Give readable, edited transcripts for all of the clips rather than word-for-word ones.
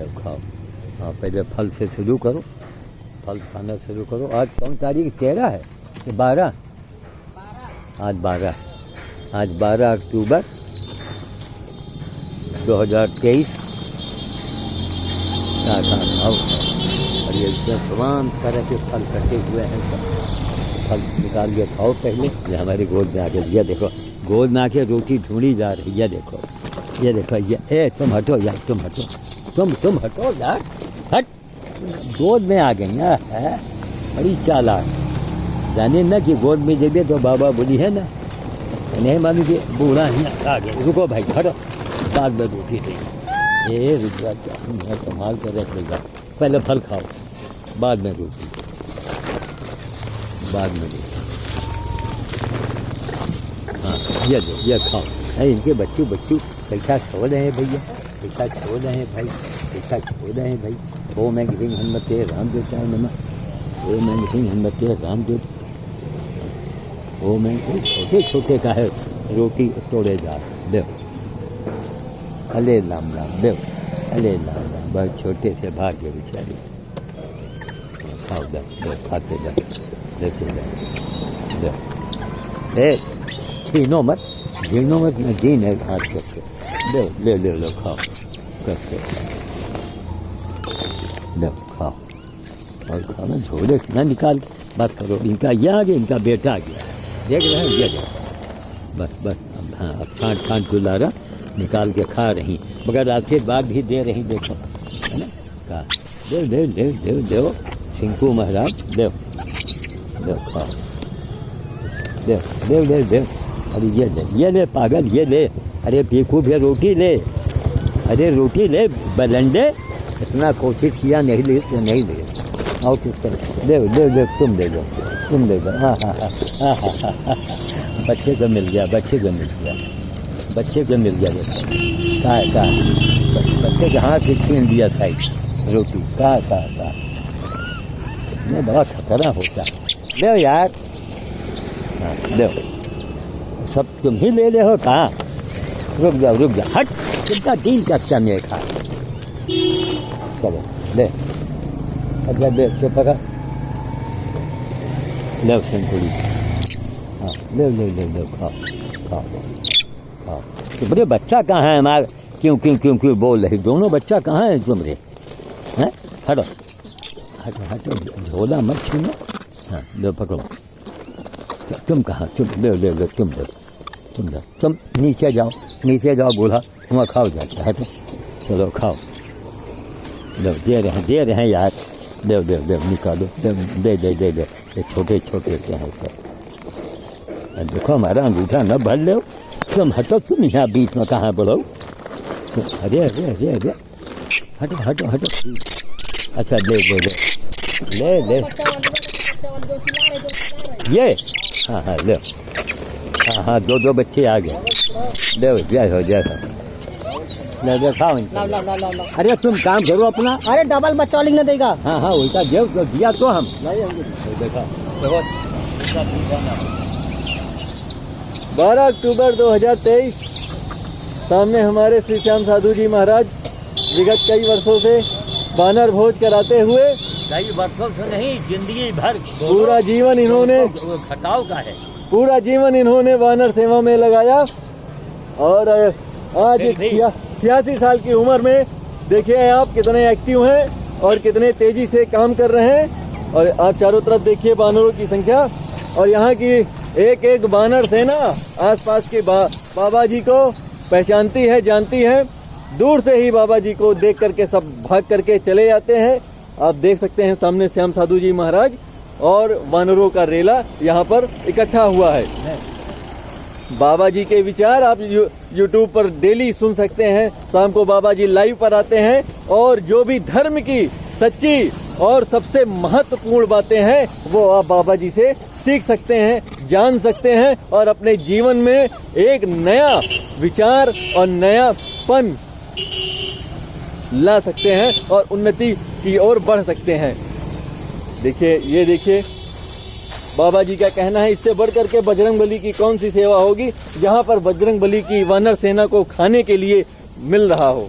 लो खाओ। हाँ पहले फल से शुरू करो, फल खाना शुरू करो। आज कौन तारीख 13 है कि 12? आज 12, आज 12 अक्टूबर 2023। खाओ। और ये तमाम तरह के फल कटे हुए हैं, सब फल निकाल के खाओ पहले। ये हमारी गोद में आके, ये देखो गोद में आके रोटी ढूंढी जा रही है। ये देखो, ये देखो, ये तुम हटो यार, तुम हटो, तुम हटो यार, हट। गोद में आ गई है, बड़ी चालाक। जाने ना कि गोद में जब तो बाबा बोली है ना, नहीं मालूम कि बूढ़ा ही आ गया। रुको भाई, हटो, बाद में रोटी देगी। ये रुक जा, क्या संभाल कर रख लेगा। पहले फल खाओ, बाद में रोटी, बाद में रोटी। हाँ ये दो, ये खाओ। अरे इनके बच्चों पैसा छोड़ रहे हैं भैया, पैसा छोड़ रहे हैं भाई, पैसा छोड़ रहे हैं भाई। ओम ऐं ह्रीं हनुमते रामदेवताय नमः, ओम ऐं ह्रीं हनुमते रामदेव। ओम ऐं, छोटे छोटे का है रोटी तोड़े जा। देव अले राम राम, देव अले राम राम। बहुत छोटे से भाग्य बेचारे। खाओ, दो खाते जा, देखे जा, दे छीनो मत, झीनो मत, न जीन है हाथ करके। ले ले लो, खाओ करके, लो खाओ। और खाओ ना, झोले ना निकाल के बात करो। इनका ये आ गया, इनका बेटा आ गया, देख रहे हैं, ये देखो, बस हाँ। अब छांट दुलारा निकाल के खा रही, मगर आशीर्वाद भी दे रही, देखो है ना। कहा देव सिंकू महाराज, देव खाओ, देव। अरे ये ले पागल, ये ले। अरे पीकू भी रोटी ले, अरे रोटी ले बलंडे। इतना कोशिश किया, नहीं ले तो नहीं ले। आओ किस तरह, देव तुम दे दो। हाँ। बच्चे को मिल गया, बच्चे को मिल गया। कहा बच्चे के हाथ से छीन दिया साइड रोटी। कहा मैं बड़ा खतरा होता है। ले यार, हाँ ले, सब तुम ही ले हो। कहाँ, रुक जा, हट। कितना दिन कच्चा में खा। चलो ले, अच्छा ले, पका ले सिंकुड़ी। हाँ ले, खाओ। तो बड़े बच्चा कहाँ है हमारे? क्यों बोल रही? दोनों बच्चा कहाँ है तुम्हारे? हैं, हटो, झोला मत छीनो। हाँ लो, पकड़ो। तुम कहाँ? ले, तुम नीचे जाओ बूढ़ा, वहाँ खाओ जाता है। चलो खाओ, लो दे रहे हैं यार। दे निकालो, दे। ये छोटे क्या है सब। देखो हमारा अंगूठा न भर लो। तुम हटो, तुम यहाँ बीच में कहाँ बढ़ो? अरे हटो। अच्छा ले। ये हाँ ले। हाँ, दो बच्चे आ गए। जय हो। ले खाओ। अरे तुम काम करो अपना। अरे डबल बच्चा वाली न देगा। हाँ वैसा देव तो दिया तो हम देखा। 12 अक्टूबर 2023। सामने हमारे श्री श्याम साधु जी महाराज विगत कई वर्षों से वानर भोज कराते हुए, कई वर्षों से नहीं, जिंदगी भर पूरा जीवन इन्होंने खटाव का है। पूरा जीवन इन्होंने वानर सेवा में लगाया। और आज 86 साल की उम्र में देखिए आप कितने एक्टिव हैं और कितने तेजी से काम कर रहे हैं। और आप चारों तरफ देखिए वानरों की संख्या, और यहाँ की एक वानर सेना आसपास के बाबा जी को पहचानती है, जानती है। दूर से ही बाबा जी को देख करके सब भाग करके चले जाते हैं। आप देख सकते हैं सामने श्याम साधु जी महाराज और वानरों का रेला यहाँ पर इकट्ठा हुआ है। बाबा जी के विचार आप यूट्यूब पर डेली सुन सकते हैं। शाम को बाबा जी लाइव पर आते हैं और जो भी धर्म की सच्ची और सबसे महत्वपूर्ण बातें हैं वो आप बाबा जी से सीख सकते हैं, जान सकते हैं और अपने जीवन में एक नया विचार और नयापन ला सकते हैं और उन्नति की ओर बढ़ सकते हैं। देखिए, ये देखिए बाबा जी का कहना है, इससे बढ़कर के बजरंगबली की कौन सी सेवा होगी जहां पर बजरंगबली की वानर सेना को खाने के लिए मिल रहा हो।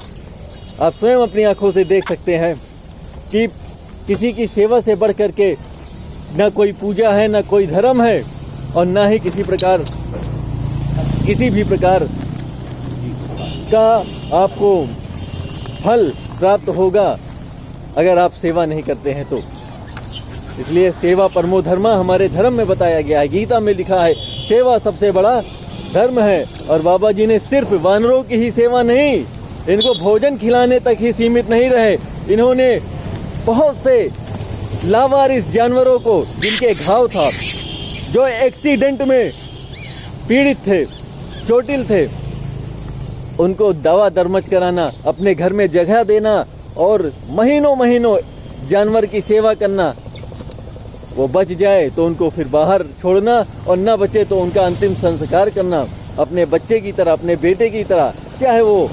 आप स्वयं अपनी आंखों से देख सकते हैं कि किसी की सेवा से बढ़ करके न कोई पूजा है, न कोई धर्म है, और न ही किसी भी प्रकार का आपको फल प्राप्त होगा अगर आप सेवा नहीं करते हैं तो। इसलिए सेवा परमो धर्मा हमारे धर्म में बताया गया है, गीता में लिखा है सेवा सबसे बड़ा धर्म है। और बाबा जी ने सिर्फ वानरों की ही सेवा नहीं, इनको भोजन खिलाने तक ही सीमित नहीं रहे, इन्होंने बहुत से लावारिस जानवरों को जिनके घाव था, जो एक्सीडेंट में पीड़ित थे, चोटिल थे, उनको दवा दरमच कराना, अपने घर में जगह देना और महीनों महीनों जानवर की सेवा करना। वो बच जाए तो उनको फिर बाहर छोड़ना, और न बचे तो उनका अंतिम संस्कार करना अपने बच्चे की तरह, अपने बेटे की तरह। चाहे वो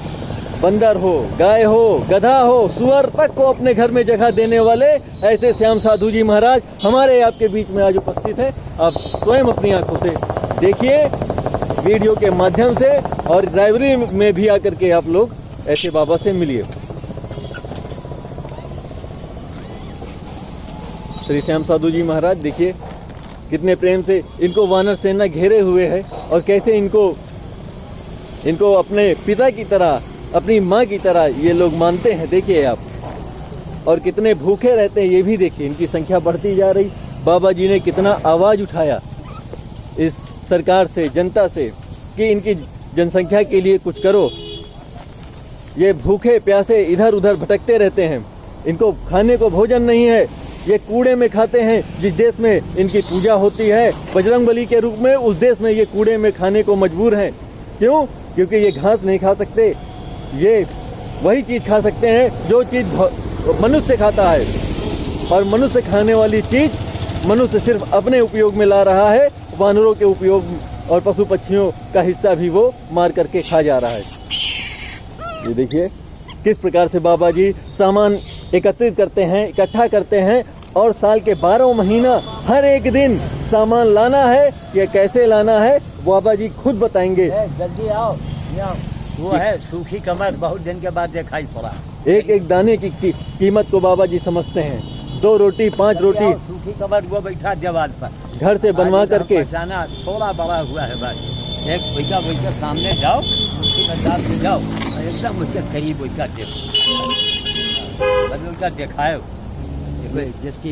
बंदर हो, गाय हो, गधा हो, सुअर तक को अपने घर में जगह देने वाले ऐसे श्याम साधु जी महाराज हमारे आपके बीच में आज उपस्थित है। आप स्वयं अपनी आंखों से देखिए, वीडियो के माध्यम से, और लाइब्रेरी में भी आकर के आप लोग ऐसे बाबा से मिलिए। श्री श्याम साधु जी महाराज देखिए कितने प्रेम से इनको वानर सेना घेरे हुए है, और कैसे इनको अपने पिता की तरह, अपनी माँ की तरह ये लोग मानते हैं। देखिए आप, और कितने भूखे रहते हैं ये भी देखिए। इनकी संख्या बढ़ती जा रही। बाबा जी ने कितना आवाज उठाया इस सरकार से, जनता से, कि इनकी जनसंख्या के लिए कुछ करो। ये भूखे प्यासे इधर उधर भटकते रहते हैं, इनको खाने को भोजन नहीं है, ये कूड़े में खाते हैं। जिस देश में इनकी पूजा होती है बजरंगबली के रूप में, उस देश में ये कूड़े में खाने को मजबूर हैं। क्यों? क्योंकि ये घास नहीं खा सकते, ये वही चीज खा सकते हैं जो चीज मनुष्य खाता है, और मनुष्य खाने वाली चीज मनुष्य सिर्फ अपने उपयोग में ला रहा है। वानरों के उपयोग और पशु पक्षियों का हिस्सा भी वो मार करके खा जा रहा है। ये देखिए किस प्रकार से बाबा जी सामान एकत्रित करते हैं, इकट्ठा करते हैं, और साल के 12 महीना हर एक दिन सामान लाना है। ये कैसे लाना है बाबा जी खुद बताएंगे। जल्दी आओ, वो है सूखी कमर, बहुत दिन के बाद दिखाई पड़ा। एक एक दाने की कीमत को बाबा जी समझते हैं। 2 रोटी 5 रोटी सूखी कमर, वो बैठा जवान पर, घर से बनवा करके। पहचाना थोड़ा बड़ा हुआ है बस। एक वैका सामने जाओ, उसकी बाजार से जाओ, एकदम उसके करीब वैका देखो, उसका दिखाए जिसकी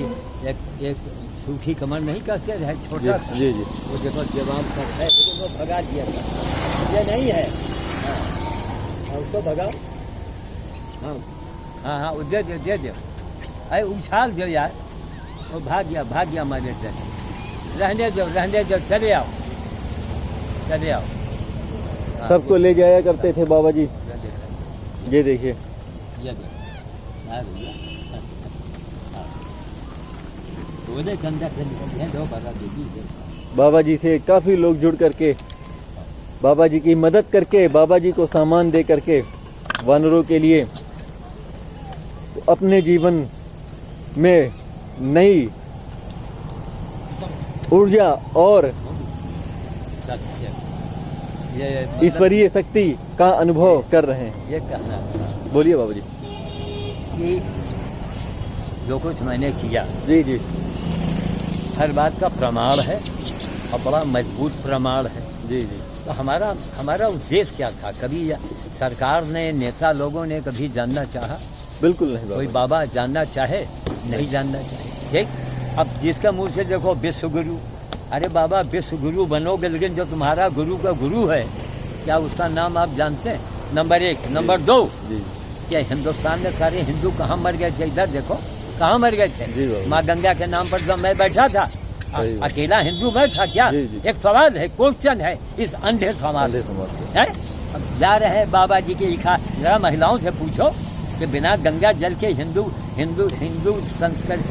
एक सूखी कमर नहीं कहते है, छोटा जी, वो देखो जवाब पर है, वो भगा दिया था। ये नहीं है, उसको भगाओ। हाँ, वो दे दे, अरे उछाल दो यार, वो भाग गया हमारे से। रहने दो, चले आओ। सबको ले जाया करते थे बाबा जी। ये देखिए, बाबा जी से काफी लोग जुड़ करके, बाबा जी की मदद करके, बाबा जी को सामान दे करके वानरों के लिए अपने जीवन में नई ऊर्जा और ईश्वरीय शक्ति का अनुभव कर रहे हैं। ये कहना, बोलिए बाबा जी। कि जो कुछ मैंने किया, जी, हर बात का प्रमाण है, और बड़ा मजबूत प्रमाण है। जी, तो हमारा उद्देश्य क्या था? कभी सरकार ने, नेता लोगों ने कभी जानना चाहा? बिल्कुल नहीं। कोई बाबा जानना चाहे? नहीं जानना चाहे। ठीक, अब जिसका मुंह से देखो विश्व गुरु, अरे बाबा विश्व गुरु बनोगे, लेकिन जो तुम्हारा गुरु का गुरु है, क्या उसका नाम आप जानते हैं? नंबर 1। नंबर 2, क्या हिंदुस्तान में सारे हिंदू कहाँ मर गए थे? इधर देखो कहाँ मर गए थे। माँ गंगा के नाम पर जब मैं बैठा था, अकेला हिंदू मैं था क्या? एक सवाल है, क्वेश्चन है, इस अंधे सवाल है। अब जा रहे हैं बाबा जी की लिखा, जरा महिलाओं से पूछो कि बिना गंगा जल के हिंदू संस्कृत,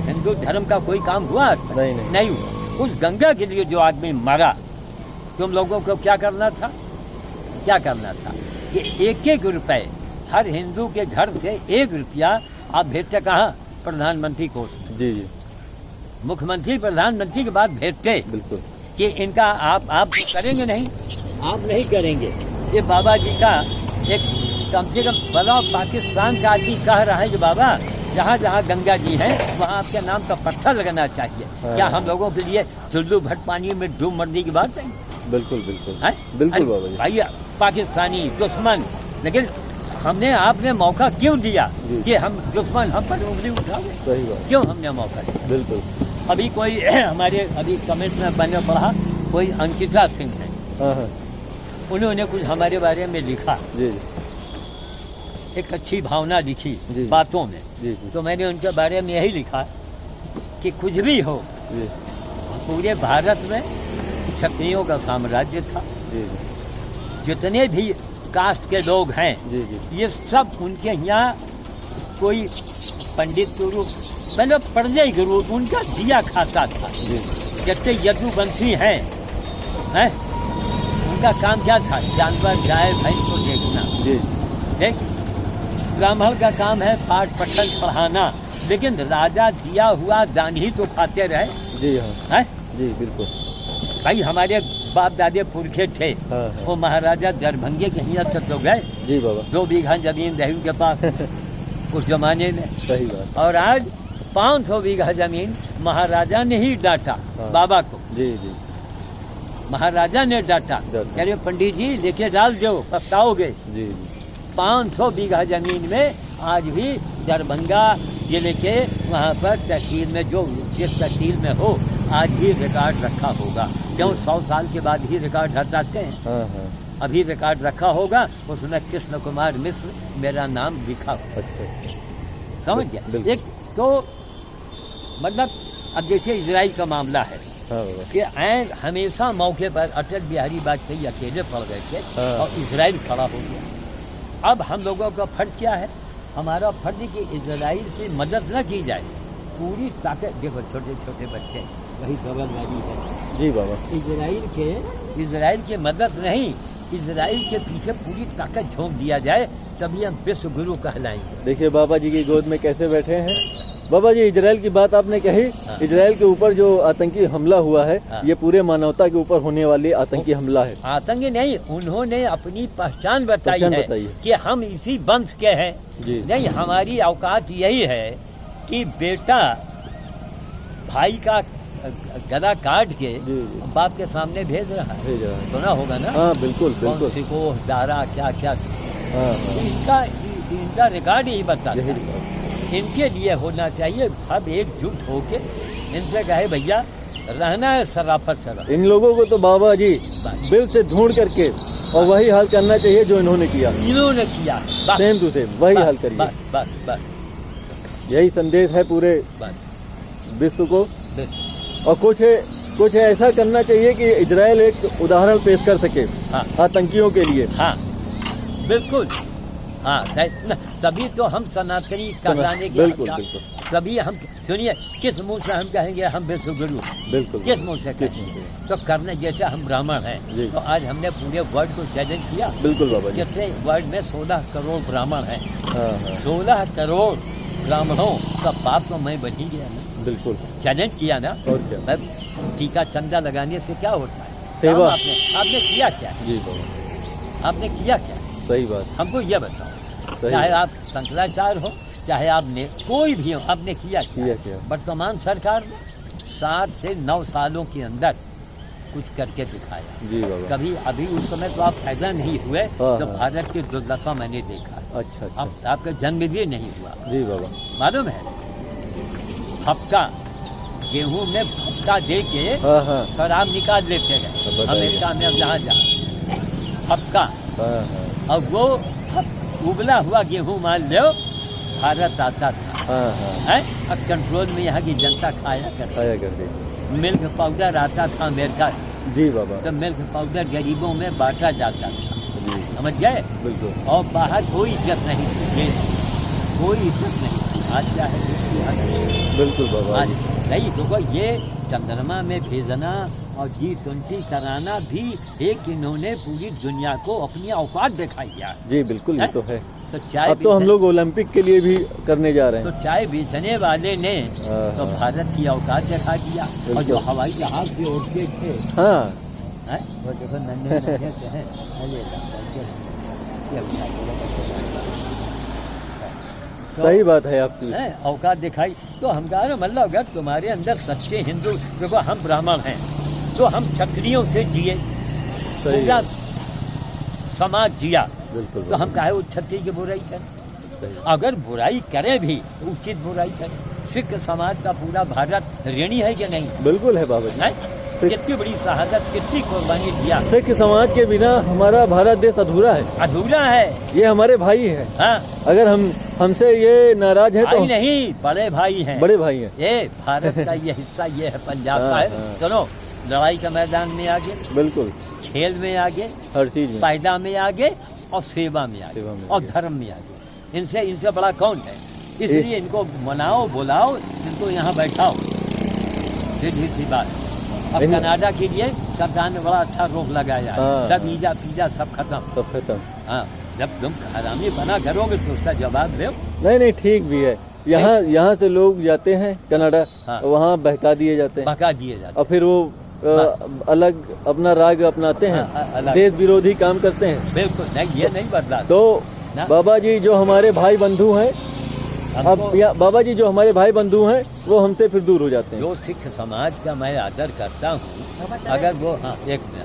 हिंदू धर्म का कोई काम हुआ? नहीं हुआ। उस गंगा के लिए जो आदमी मरा, तुम लोगों को क्या करना था? कि 1-1 रुपए हर हिंदू के घर से 1 रुपया आप भेजते कहाँ? प्रधानमंत्री को। जी, मुख्यमंत्री प्रधानमंत्री के बाद भेजते। बिल्कुल। कि इनका आप करेंगे नहीं, आप नहीं करेंगे। ये बाबा जी का एक कम से कम बताओ, पाकिस्तान का आदमी कह रहा है कि बाबा जहाँ जहाँ गंगा जी हैं वहाँ आपके नाम का पत्थर लगना चाहिए। हाँ। क्या हम लोगों के लिए चुल्लू भट पानी में डूब मरने की बात है? बिल्कुल बिल्कुल हैं? बिल्कुल बाबा जी। भाई पाकिस्तानी दुश्मन, लेकिन हमने आपने मौका क्यों दिया जी। कि हम दुश्मन हम पर उंगली उठावे? सही बात, क्यों हमने मौका दिया? बिल्कुल। अभी कोई हमारे अभी कमेंट में मैंने पढ़ा, कोई अंकिता सिंह है, हाँ हाँ उन्होंने कुछ हमारे बारे में लिखा, जी जी एक अच्छी भावना लिखी जी। बातों में। जी जी तो मैंने उनके बारे में यही लिखा कि कुछ भी हो, जी पूरे भारत में क्षत्रियों का साम्राज्य था। जी जी जितने भी कास्ट के लोग हैं जी जी ये सब उनके यहाँ कोई पंडित गुरु मतलब पढ़ने गुरु उनका दिया खाता था। जी जैसे यदुवंशी हैं, हैं? उनका काम क्या था? जानवर गाय भैंस को देखना। जी ठीक? ब्राह्मण का काम है पाठ पठन पढ़ाना, लेकिन राजा दिया हुआ दान ही तो खाते रहे। जी हाँ हैं? जी बिल्कुल। भाई हमारे बाप दादे पुरखे थे, हाँ हाँ वो महाराजा दरभंगे के यहाँ तक तो गए। जी बाबा 2 बीघा जमीन रही उनके पास उस जमाने में, सही बात। और आज 500 बीघा जमीन महाराजा ने ही डांटा। हाँ। बाबा को जी जी महाराजा ने डांटा, डांटा। कह रहे पंडित जी लेके डाल दो पछताओगे। जी जी 500 बीघा जमीन में आज भी दरभंगा जिले के वहाँ पर तहसील में जो जिस तहसील में हो आज भी रिकॉर्ड रखा होगा। क्यों 100 साल के बाद ही रिकॉर्ड हटाते हैं? हाँ हाँ अभी रिकॉर्ड रखा होगा, उसमें कृष्ण कुमार मिश्र मेरा नाम लिखा हो। अच्छा समझ गया? बिल्कुल। एक तो मतलब अब जैसे इजराइल का मामला है हाँ बाबा कि हमेशा मौके पर अटल बिहारी वाजपेयी अकेले पड़ गए थे हाँ। और इजराइल खड़ा हो गया। अब हम लोगों का फर्ज क्या है? हमारा फर्ज है कि इजराइल की मदद न की जाए, पूरी ताकत। देखो छोटे छोटे बच्चे वही बगलवादी है। जी बाबा इजराइल के मदद नहीं, इजराइल के पीछे पूरी ताकत झोंक दिया जाए, तभी हम विश्व गुरु कहलाएंगे। देखिए बाबा जी की गोद में कैसे बैठे हैं। बाबा जी इजराइल की बात आपने कही, हाँ। इजराइल के ऊपर जो आतंकी हमला हुआ है हाँ। ये पूरे मानवता के ऊपर होने वाली आतंकी हमला है। आतंकी नहीं, उन्होंने अपनी पहचान बताई पहचान है बताई है। कि हम इसी वंश के हैं। जी नहीं, हमारी औकात यही है कि बेटा भाई का गला काट के जी जी बाप के सामने भेज रहा है। भेज रहा है। सुना होगा ना? हाँ बिल्कुल कौन बिल्कुल। सी को दारा क्या क्या, हाँ हाँ इनका रिकॉर्ड यही बताता यही है। बात। इनके लिए होना चाहिए सब एकजुट होके इनसे कहे भैया रहना है सराफत सरा। इन लोगों को तो बाबा जी दिल से ढूंढ करके और वही हाल करना चाहिए जो इन्होंने किया। इन्होंने किया बस, सेम टू सेम वही बस, हाल करिए। बस बस बस यही संदेश है पूरे बस विश्व को। बस। और कुछ ऐसा करना चाहिए कि इजराइल एक उदाहरण पेश कर सके हाँ आतंकियों के लिए। हाँ बिल्कुल। हाँ तभी तो हम सनातनी कहलाने की बिल्कुल बिल्कुल तभी हम सुनिए किस मुंह से हम कहेंगे हम विश्व गुरु, बिल्कुल किस मुंह से किस कहेंगे? मुंह से? तो करने जैसे हम ब्राह्मण जी। हैं तो आज हमने पूरे वर्ल्ड को चैलेंज किया। बिल्कुल बाबा जी। जैसे वर्ल्ड में 16 करोड़ ब्राह्मण हैं, हाँ हाँ 16 करोड़ ब्राह्मणों का पाप तो मैं बन ही गया ना। बिल्कुल। चैलेंज किया ना। और क्या। अब टीका चंदा लगाने से क्या होता है? सेवा। काम आपने किया क्या? जी बाबा आपने किया क्या? सही बात। हमको ये बताओ। सही चाहे बात। आप शंकराचार्य हो, चाहे आपने कोई भी हो, आपने किया किया क्या। वर्तमान सरकार ने 7 से 9 सालों के अंदर कुछ करके दिखाया। जी बाबा। कभी अभी उस समय तो आप पैदा नहीं हुए हाँ, तो हाँ। भारत की दुर्दशा मैंने देखा। अच्छा अच्छा। अब आपका जन्म भी नहीं हुआ, जी बाबा। मालूम है? फपका गेहूं में फपका दे के हाँ हाँ शराब निकाल लेते अब हैं बताइए। अमेरिका में, अब जहाँ फपका। हाँ हाँ अब वो उबला हुआ गेहूं मान लो भारत आता था, हाँ हाँ है? अब कंट्रोल में यहाँ की जनता खाया करती। खाया कर दे। मिल्क पाउडर आता था अमेरिका से, जी बाबा तो मिल्क पाउडर गरीबों में बांटा जाता था। जी समझ गए? बिल्कुल। और बाहर कोई इज्जत नहीं थी, कोई इज्जत नहीं। आज क्या है? बिल्कुल बाबा आज जी। नहीं देखो, ये चंद्रमा में भेजना और G20 कराना भी एक इन्होंने पूरी दुनिया को अपनी औकात दिखाई है। जी बिल्कुल ये तो है। तो चाय अब तो हम लोग ओलंपिक के लिए भी करने जा रहे तो हैं। चाय बेचने वाले ने हाँ, तो हाँ। भारत की औकात दिखा दिया। और बिल्कुल। जो हवाई जहाज से उड़ते थे, हाँ हैं? वो देखो नन्हे नन्हे से हैं। अरे राम, के अवकाश सही बात है आपकी। है औकात दिखाई। तो हम कहा ना मतलब अगर तुम्हारे अंदर सच्चे हिंदू, देखो हम ब्राह्मण हैं तो हम क्षत्रियों से जिए, सही पूरा है। समाज जिया, बिल्कुल तो हम काहे उस क्षत्रिय की बुराई करें? सही। अगर बुराई करें भी उचित बुराई करें। सिख समाज का पूरा भारत ऋणी है कि नहीं? बिल्कुल है बाबा जी। है? कितनी बड़ी शहादत, कितनी कुर्बानी दिया। सिख समाज के बिना हमारा भारत देश अधूरा है। अधूरा है। ये हमारे भाई हैं। हाँ, अगर हमसे ये नाराज है भाई तो नहीं, बड़े भाई हैं। बड़े भाई हैं। ये भारत का ये हिस्सा, ये है पंजाब का हाँ, है। हाँ। सुनो, लड़ाई का मैदान में आगे, बिल्कुल, खेल में आगे, हर चीज में। पैदा में आगे और सेवा में आगे सेवा में और आगे। धर्म में आगे। इनसे बड़ा कौन है? इसलिए इनको मनाओ, बुलाओ, इनको यहाँ बैठाओ। सीधी सी बात। अब इन- कनाडा के लिए सरकार ने बड़ा अच्छा रोक लगाया है। हाँ। सब वीजा पीजा सब खत्म। सब खत्म। हाँ, जब तुम हरामी बना करोगे तो उसका जवाब दो। नहीं ठीक भी है। यहाँ से लोग जाते हैं कनाडा, हाँ। वहाँ बहका दिए जाते हैं बका दिए जाते और फिर वो अलग अपना राग अपनाते हैं, हाँ, अलग। देश विरोधी काम करते हैं। बिल्कुल नहीं, ये नहीं बदला। तो ना। बाबा जी जो हमारे भाई बंधु हैं, हमको- अब बाबा जी जो हमारे भाई बंधु हैं वो हमसे फिर दूर हो जाते हैं। जो सिख समाज का मैं आदर करता हूँ, अगर वो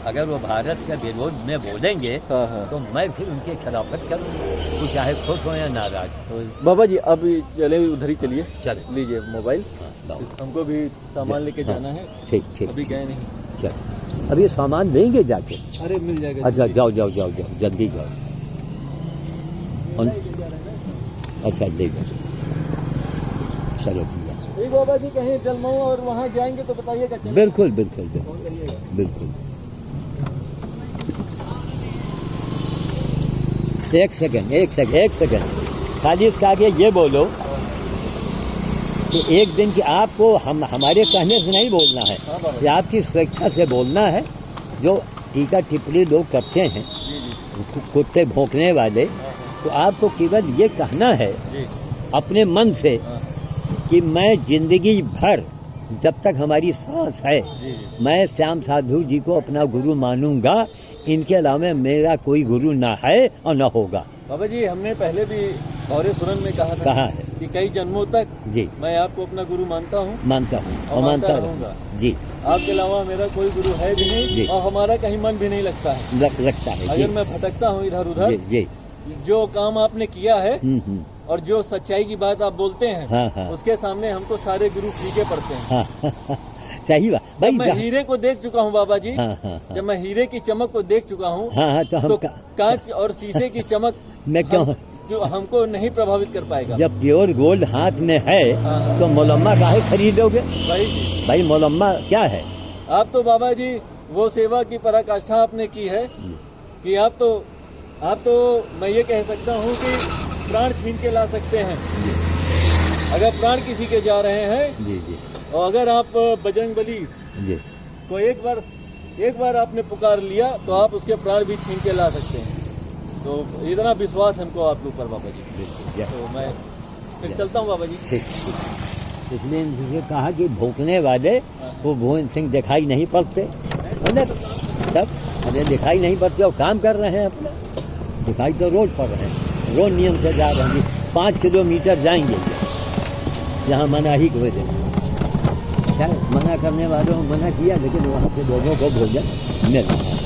अगर वो भारत के विरोध में बोलेंगे हाँ हाँ। तो मैं फिर उनके खिलाफत करूँगा, वो चाहे खुश हो या नाराज हो। बाबा जी अब चले, उधर ही चलिए, चलो। लीजिए मोबाइल, हाँ, लाओ। हमको भी सामान लेके हाँ। जाना है। ठीक ठीक। अभी गए नहीं। चल, अब ये सामान लेंगे जाके। अरे मिल जाएगा। अच्छा, जाओ जाओ जाओ जाओ, जल्दी जाओ। अच्छा, ले जाओ। चलो ठीक है। ठीक बाबा जी, कहीं जलमऊ और वहाँ जाएंगे तो बताइएगा। चलिए। बिल्कुल बिल्कुल बिल्कुल फोन करिएगा। बिल्कुल। एक सेकंड खाली इसके आगे ये बोलो कि एक दिन की आपको हमारे कहने से नहीं बोलना है, हाँ बाबा। ये आपकी स्वेच्छा से बोलना है। जो टीका टिप्पणी लोग करते हैं, जी जी कुत्ते भौंकने वाले, तो आपको केवल ये कहना है जी। अपने मन से हाँ। कि मैं जिंदगी भर जब तक हमारी सांस है जी जी। मैं श्याम साधु जी को अपना गुरु मानूंगा। इनके अलावा मेरा कोई गुरु ना है और ना होगा। बाबा जी हमने पहले भी गौरे सुरन में कहा था कहा है कि कई जन्मों तक जी, मैं आपको अपना गुरु मानता हूँ मानता हूँ और और मानता मानता रहूंगा रहूंगा। जी। आपके अलावा मेरा कोई गुरु है भी जी। नहीं और हमारा कहीं मन भी नहीं लगता है। लगता है जी अगर मैं भटकता हूँ इधर उधर, जी जी। जो काम आपने किया है हम्म। और जो सच्चाई की बात आप बोलते हैं, हाँ, हाँ। उसके सामने हमको सारे गुरु फीके पड़ते हैं। हाँ सही बात जब भाई। मैं हीरे को देख चुका हूँ बाबा जी, हाँ हाँ जब मैं हीरे की चमक को देख चुका हूँ, हाँ हाँ, तो हम तो कांच और शीशे की चमक मैं क्यों, जो हमको नहीं प्रभावित कर पाएगा। जब प्योर गोल्ड हाथ में है हाँ। तो मोलम्मा काहे खरीदोगे भाई भाई? मोलम्मा क्या है? आप तो बाबा जी वो सेवा की पराकाष्ठा आपने की है कि आप तो मैं ये कह सकता हूँ कि प्राण छीन के ला सकते हैं। अगर प्राण किसी के जा रहे हैं जी जी और अगर आप बजरंगबली जी। को एक बार आपने पुकार लिया तो आप उसके प्राण भी छीन के ला सकते हैं। तो इतना विश्वास हमको आपके ऊपर बाबा जी। बिल्कुल। तो मैं फिर चलता हूँ बाबा जी। ठीक ठीक। इसलिए इनसे कहा कि भोंकने वाले वो भुवन सिंह दिखाई नहीं पड़ते, मतलब तब अरे दिखाई नहीं पड़ते और काम कर रहे हैं अपना। दिखाई तो रोड पर रहे हैं, रोड नियम से जा रहे हैं। 5 किलोमीटर जाएंगे जहाँ मना ही हुए थे। क्या मना करने वालों मना किया, लेकिन वहाँ पे लोगों को भोजन मिल रहा है।